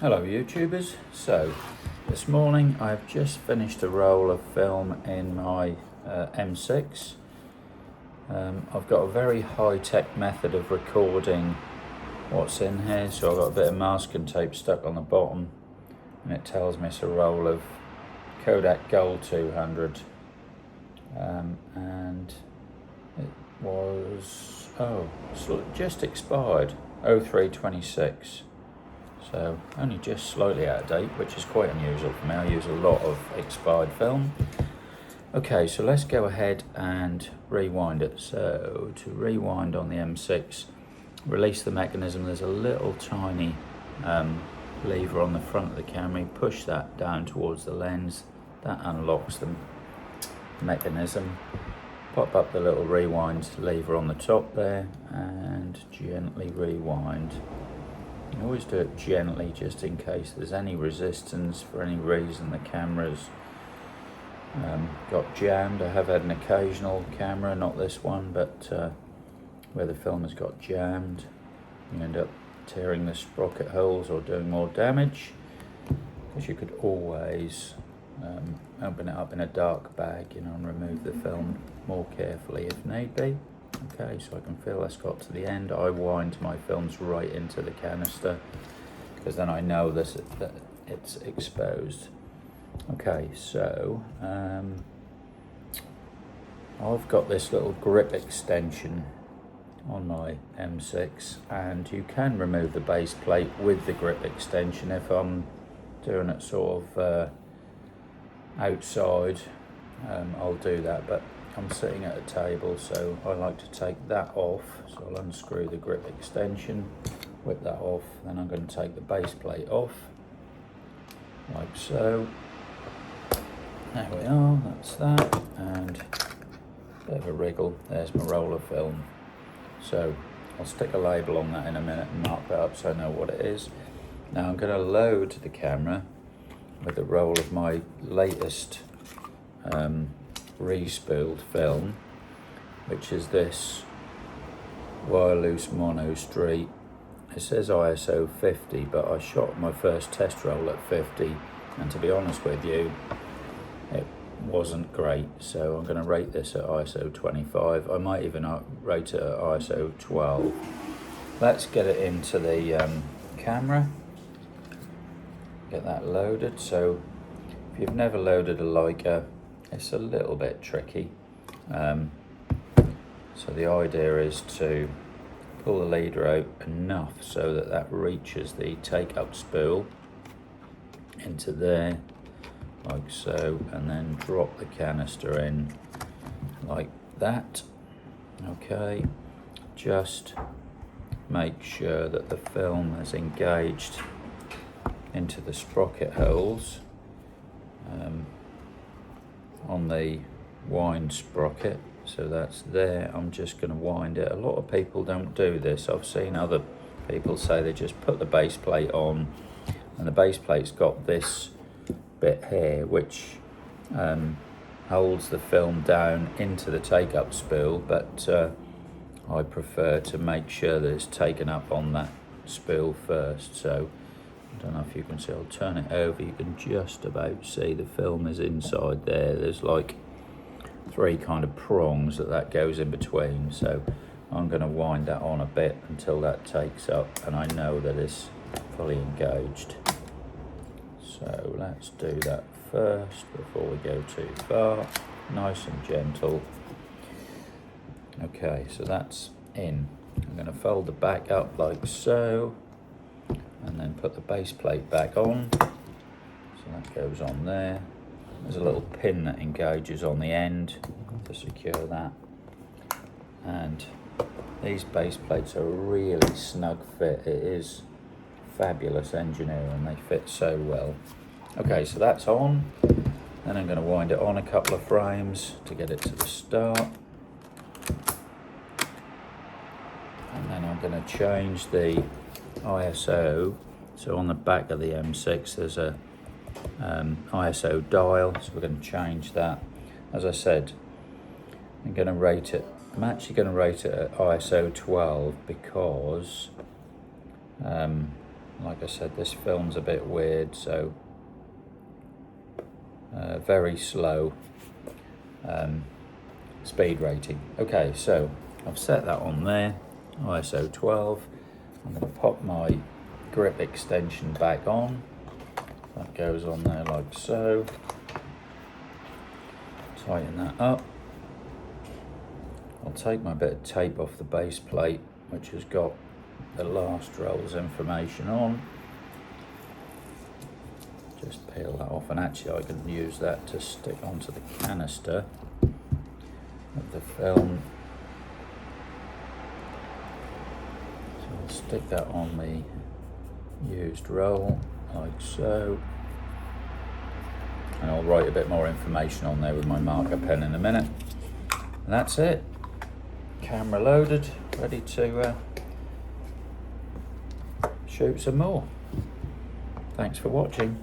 Hello YouTubers. So this morning I've just finished a roll of film in my M6. I've got a very high-tech method of recording what's in here, so I've got a bit of masking tape stuck on the bottom and it tells me it's a roll of Kodak Gold 200 and it was just expired 0326. So only just slightly out of date, which is quite unusual for me. I use a lot of expired film. Okay, so let's go ahead and rewind it. So to rewind on the M6, release the mechanism. There's a little tiny lever on the front of the camera. You push that down towards the lens. That unlocks the mechanism. Pop up the little rewind lever on the top there and gently rewind. You always do it gently just in case there's any resistance for any reason the camera's got jammed. I have had an occasional camera, not this one, but where the film has got jammed. You end up tearing the sprocket holes or doing more damage, because you could always open it up in a dark bag, and remove the film more carefully if need be. Okay, so I can feel that's got to the end. I wind my films right into the canister because then I know that it's exposed. Okay, so I've got this little grip extension on my M6, and you can remove the base plate with the grip extension. If I'm doing it sort of outside, I'll do that, but I'm sitting at a table, so I like to take that off. So I'll unscrew the grip extension, whip that off, then I'm going to take the base plate off, like so. There we are, that's that, and a bit of a wriggle, there's my roll of film. So I'll stick a label on that in a minute and mark that up so I know what it is. Now I'm going to load the camera with a roll of my latest re-spooled film, which is this Wireloose Mono Street. It says ISO 50, but I shot my first test roll at 50, and to be honest with you, it wasn't great, so I'm going to rate this at ISO 25. I might even rate it at ISO 12. Let's get it into the camera, get that loaded. So if you've never loaded a Leica, it's a little bit tricky. So the idea is to pull the leader out enough so that reaches the take-up spool into there, like so, and then drop the canister in like that. Okay, just make sure that the film is engaged into the sprocket holes on the wind sprocket, so that's there. I'm just going to wind it. A lot of people don't do this. I've seen other people say they just put the base plate on, and the base plate's got this bit here which holds the film down into the take-up spool, but I prefer to make sure that it's taken up on that spool first. So I don't know if you can see, I'll turn it over, you can just about see the film is inside there. There's like 3 kind of prongs that goes in between, so I'm going to wind that on a bit until that takes up and I know that it's fully engaged. So let's do that first before we go too far, nice and gentle. Okay, so that's in. I'm going to fold the back up like so, and then put the base plate back on. So that goes on there. There's a little pin that engages on the end to secure that. And these base plates are a really snug fit. It is fabulous engineering, they fit so well. Okay, so that's on. Then I'm going to wind it on a couple of frames to get it to the start. And then I'm going to change the ISO. So on the back of the M6 there's a ISO dial, so we're going to change that. As I said, I'm actually going to rate it at ISO 12 because Like I said, this film's a bit weird, so very slow speed rating. Okay, so I've set that on there, ISO 12. I'm going to pop my grip extension back on. That goes on there like so. Tighten that up. I'll take my bit of tape off the base plate, which has got the last roll's information on. Just peel that off, and actually I can use that to stick onto the canister of the film. So I'll stick that on the used roll like so, and I'll write a bit more information on there with my marker pen in a minute. And that's it. Camera loaded, ready to shoot some more. Thanks for watching.